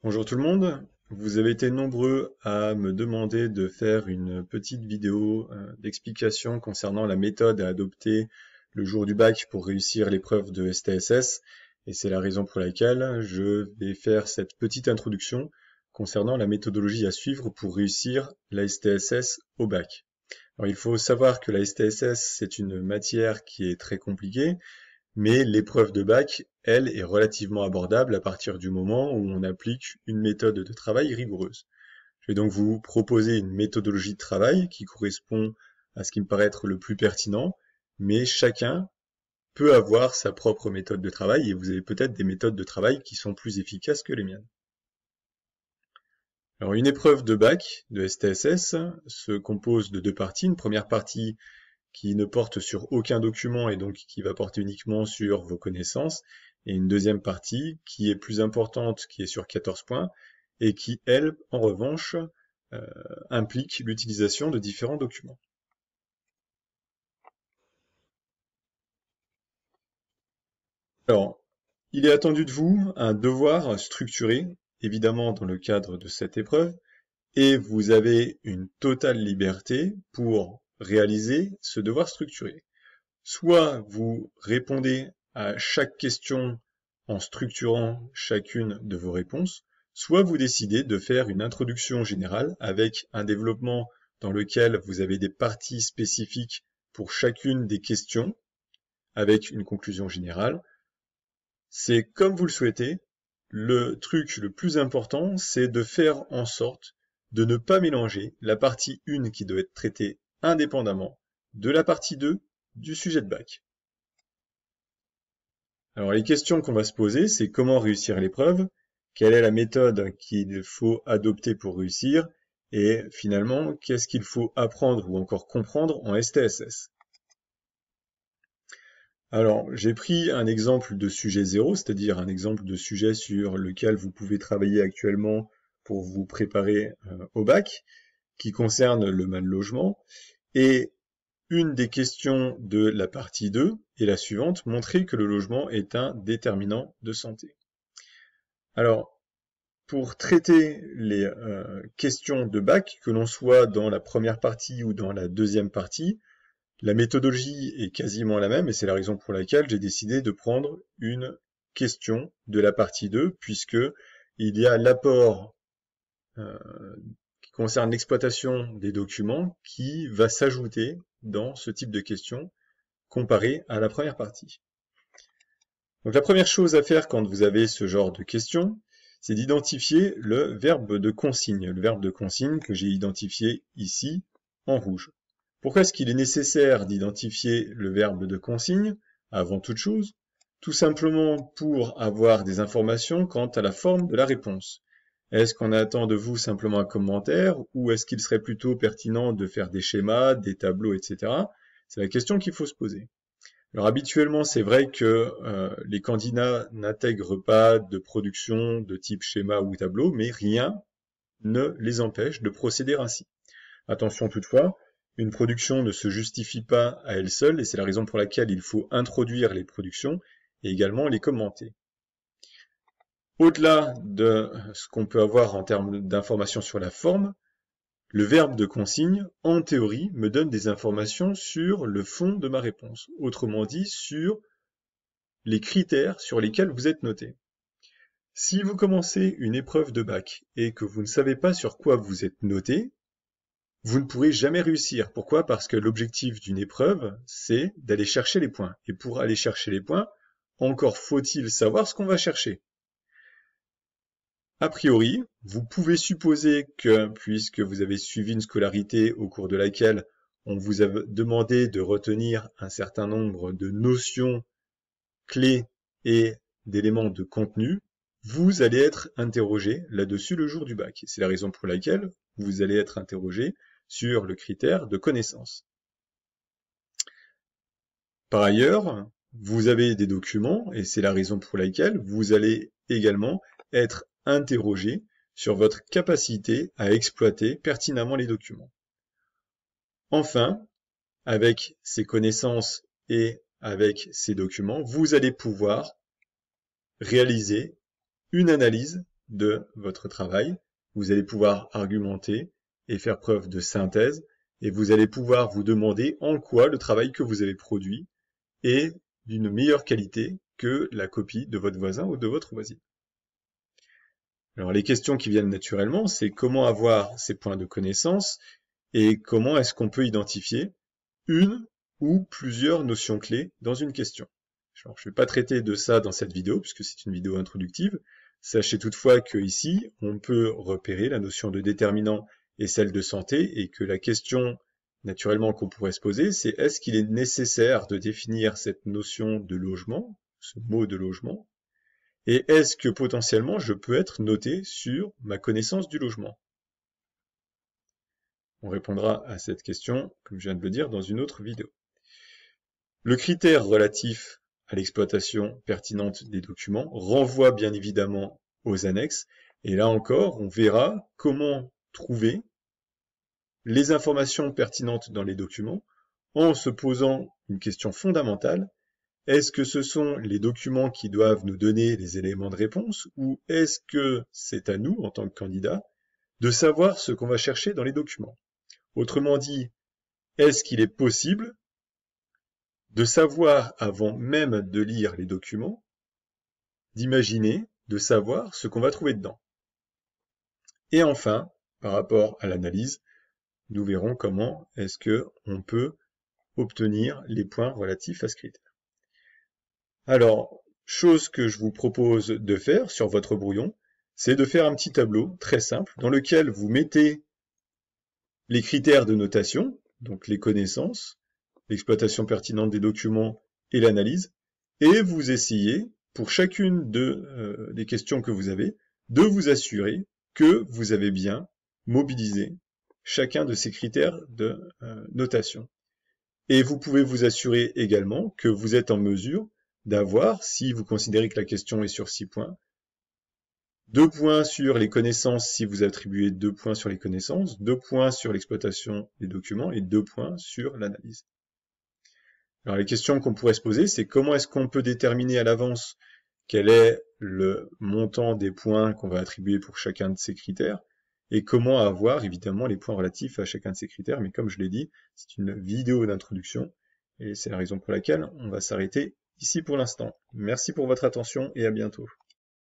Bonjour tout le monde, vous avez été nombreux à me demander de faire une petite vidéo d'explication concernant la méthode à adopter le jour du bac pour réussir l'épreuve de STSS, et c'est la raison pour laquelle je vais faire cette petite introduction concernant la méthodologie à suivre pour réussir la STSS au bac. Alors il faut savoir que la STSS c'est une matière qui est très compliquée, mais l'épreuve de bac, elle, est relativement abordable à partir du moment où on applique une méthode de travail rigoureuse. Je vais donc vous proposer une méthodologie de travail qui correspond à ce qui me paraît être le plus pertinent, mais chacun peut avoir sa propre méthode de travail et vous avez peut-être des méthodes de travail qui sont plus efficaces que les miennes. Alors une épreuve de bac de STSS se compose de deux parties. Une première partie qui ne porte sur aucun document et donc qui va porter uniquement sur vos connaissances, et une deuxième partie qui est plus importante, qui est sur 14 points, et qui, elle, en revanche, implique l'utilisation de différents documents. Alors, il est attendu de vous un devoir structuré, évidemment dans le cadre de cette épreuve, et vous avez une totale liberté pour réaliser ce devoir structuré. Soit vous répondez à chaque question en structurant chacune de vos réponses, soit vous décidez de faire une introduction générale avec un développement dans lequel vous avez des parties spécifiques pour chacune des questions, avec une conclusion générale. C'est comme vous le souhaitez. Le truc le plus important, c'est de faire en sorte de ne pas mélanger la partie 1 qui doit être traitée indépendamment de la partie 2 du sujet de bac. Alors les questions qu'on va se poser, c'est comment réussir l'épreuve, quelle est la méthode qu'il faut adopter pour réussir, et finalement, qu'est-ce qu'il faut apprendre ou encore comprendre en STSS. Alors, j'ai pris un exemple de sujet 0, c'est-à-dire un exemple de sujet sur lequel vous pouvez travailler actuellement pour vous préparer au bac, qui concerne le mal logement, et une des questions de la partie 2 est la suivante, montrer que le logement est un déterminant de santé. Alors, pour traiter les questions de bac, que l'on soit dans la première partie ou dans la deuxième partie, la méthodologie est quasiment la même et c'est la raison pour laquelle j'ai décidé de prendre une question de la partie 2, puisque il y a l'apport qui concerne l'exploitation des documents qui va s'ajouter dans ce type de questions comparé à la première partie. Donc la première chose à faire quand vous avez ce genre de questions, c'est d'identifier le verbe de consigne. Le verbe de consigne que j'ai identifié ici en rouge. Pourquoi est-ce qu'il est nécessaire d'identifier le verbe de consigne avant toute chose? Tout simplement pour avoir des informations quant à la forme de la réponse. Est-ce qu'on attend de vous simplement un commentaire ou est-ce qu'il serait plutôt pertinent de faire des schémas, des tableaux, etc. C'est la question qu'il faut se poser. Alors habituellement, c'est vrai que les candidats n'intègrent pas de production de type schéma ou tableau, mais rien ne les empêche de procéder ainsi. Attention toutefois, une production ne se justifie pas à elle seule, et c'est la raison pour laquelle il faut introduire les productions et également les commenter. Au-delà de ce qu'on peut avoir en termes d'informations sur la forme, le verbe de consigne, en théorie, me donne des informations sur le fond de ma réponse, autrement dit sur les critères sur lesquels vous êtes noté. Si vous commencez une épreuve de bac et que vous ne savez pas sur quoi vous êtes noté, vous ne pourrez jamais réussir. Pourquoi? Parce que l'objectif d'une épreuve, c'est d'aller chercher les points. Et pour aller chercher les points, encore faut-il savoir ce qu'on va chercher. A priori, vous pouvez supposer que, puisque vous avez suivi une scolarité au cours de laquelle on vous a demandé de retenir un certain nombre de notions clés et d'éléments de contenu, vous allez être interrogé là-dessus le jour du bac. C'est la raison pour laquelle vous allez être interrogé sur le critère de connaissance. Par ailleurs, vous avez des documents, et c'est la raison pour laquelle vous allez également être interrogé sur votre capacité à exploiter pertinemment les documents. Enfin, avec ces connaissances et avec ces documents, vous allez pouvoir réaliser une analyse de votre travail. Vous allez pouvoir argumenter et faire preuve de synthèse, et vous allez pouvoir vous demander en quoi le travail que vous avez produit est d'une meilleure qualité que la copie de votre voisin ou de votre voisine. Alors les questions qui viennent naturellement, c'est comment avoir ces points de connaissance et comment est-ce qu'on peut identifier une ou plusieurs notions clés dans une question. Alors, je ne vais pas traiter de ça dans cette vidéo puisque c'est une vidéo introductive. Sachez toutefois que ici, on peut repérer la notion de déterminant et celle de santé et que la question naturellement qu'on pourrait se poser, c'est est-ce qu'il est nécessaire de définir cette notion de logement, ce mot de logement, et est-ce que potentiellement je peux être noté sur ma connaissance du logement? On répondra à cette question, comme je viens de le dire, dans une autre vidéo. Le critère relatif à l'exploitation pertinente des documents renvoie bien évidemment aux annexes, et là encore, on verra comment trouver les informations pertinentes dans les documents en se posant une question fondamentale. Est-ce que ce sont les documents qui doivent nous donner les éléments de réponse ou est-ce que c'est à nous, en tant que candidat, de savoir ce qu'on va chercher dans les documents? Autrement dit, est-ce qu'il est possible de savoir, avant même de lire les documents, d'imaginer, de savoir ce qu'on va trouver dedans? Et enfin, par rapport à l'analyse, nous verrons comment est-ce qu'on peut obtenir les points relatifs à ce critère. Alors, chose que je vous propose de faire sur votre brouillon, c'est de faire un petit tableau très simple dans lequel vous mettez les critères de notation, donc les connaissances, l'exploitation pertinente des documents et l'analyse, et vous essayez, pour chacune des questions que vous avez, de vous assurer que vous avez bien mobilisé chacun de ces critères de notation. Et vous pouvez vous assurer également que vous êtes en mesure d'avoir, si vous considérez que la question est sur 6 points, 2 points sur les connaissances si vous attribuez 2 points sur les connaissances, 2 points sur l'exploitation des documents et 2 points sur l'analyse. Alors les questions qu'on pourrait se poser, c'est comment est-ce qu'on peut déterminer à l'avance quel est le montant des points qu'on va attribuer pour chacun de ces critères et comment avoir évidemment les points relatifs à chacun de ces critères. Mais comme je l'ai dit, c'est une vidéo d'introduction et c'est la raison pour laquelle on va s'arrêter ici pour l'instant. Merci pour votre attention et à bientôt.